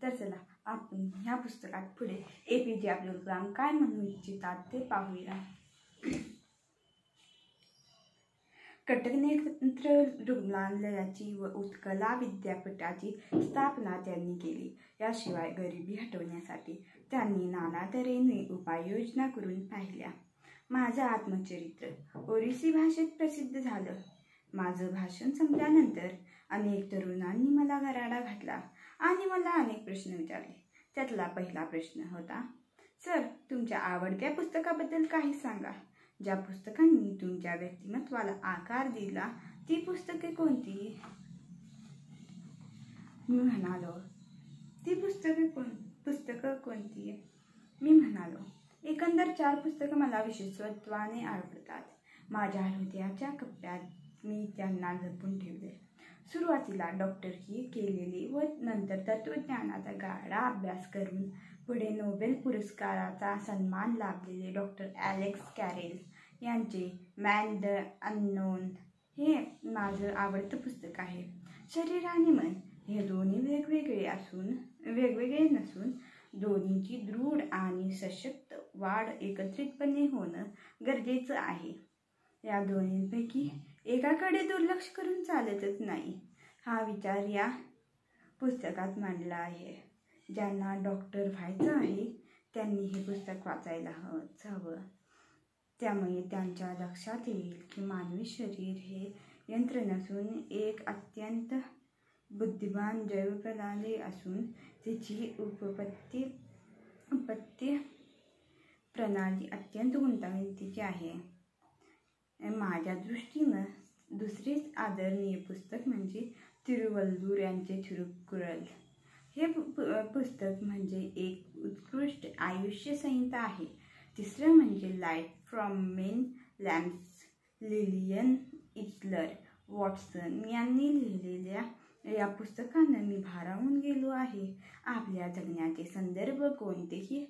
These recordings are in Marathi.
तर चला आपण ह्या पुस्तकात पुढे APJ अब्दुल कलाम काय म्हणू इच्छितात ते पाहूया। कटक नेत्र रुग्णालयाची व उत्कला विद्यापीठाची स्थापना त्यांनी केली। याशिवाय गरिबी हटवण्यासाठी त्यांनी नाना तऱ्हेने उपाययोजना करून पाहिल्या। माझं आत्मचरित्र ओरिसी भाषेत प्रसिद्ध झालं। माझं भाषण संपल्यानंतर अनेक तरुणांनी मला गराडा घातला आणि मला अनेक प्रश्न विचारले। त्यातला पहिला प्रश्न होता, सर, तुमच्या आवडत्या पुस्तकाबद्दल काही सांगा। ज्या पुस्तकांनी तुमच्या व्यक्तिमत्वाला आकार दिला ती पुस्तके कोणती? मी म्हणालो, ती पुस्तकं कोणती? मी म्हणालो, एकंदर 4 पुस्तकं मला विशेषत्वाने आवडतात। माझ्या हृदयाच्या कप्प्यात मी त्यांना जपून ठेवले। सुरुवातीला डॉक्टरकी केलेली व नंतर तत्त्वज्ञानाचा गाढा अभ्यास करून पुढे नोबेल पुरस्काराचा सन्मान लाभलेले डॉक्टर ॲलेक्स कॅरेल यांचे मॅन द अननोन हे माझं आवडतं पुस्तक आहे। शरीर आणि मन हे दोन्ही वेगवेगळे नसून दोन्हीची दृढ आणि सशक्त वाढ एकत्रितपणे होणं गरजेचं आहे। या दोन्हींपैकी एकाकडे दुर्लक्ष करून चालतच नाही। हा विचार या पुस्तकात मांडला आहे। ज्यांना डॉक्टर व्हायचं आहे त्यांनी हे पुस्तक वाचायला हवं। त्यामुळे त्यांच्या लक्षात येईल की मानवी शरीर हे यंत्र नसून एक अत्यंत बुद्धिमान जैवप्रणाली असून तिची उत्पत्ती प्रणाली अत्यंत गुंतागुंतीची आहे। माझ्या दृष्टीनं दुसरेच आदरणीय पुस्तक म्हणजे तिरुवल्लूर यांचे थिरुकुरल। हे पुस्तक म्हणजे एक उत्कृष्ट आयुष्य संहिता आहे। तिसरं म्हणजे light from many lamps Lillian Eichler Watson यांनी लिहिलेल्या या पुस्तकानं मी भारावून गेलो आहे। आपल्या जगण्याचे संदर्भ कोणते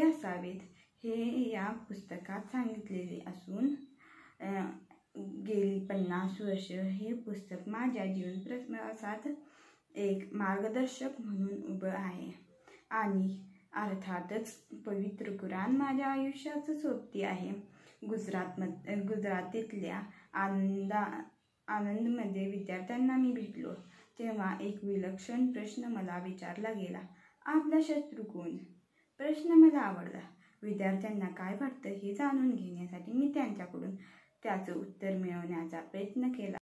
असावेत हे या पुस्तकात सांगितलेले असून गेली 50 वर्ष हे पुस्तक माझ्या जीवन प्रवासात एक मार्गदर्शक म्हणून उभं आहे आणि अर्थातच पवित्र कुराण माझ्या आयुष्याचं सोबती आहे। गुजरातीतल्या आनंदमध्ये विद्यार्थ्यांना मी भेटलो तेव्हा एक विलक्षण प्रश्न मला विचारला गेला, आपला शत्रू कोण? प्रश्न मला आवडला। विद्यार्थ्यांना काय वाटतं हे जाणून घेण्यासाठी मी त्यांच्याकडून त्याचं उत्तर मिळवण्याचा प्रयत्न केला।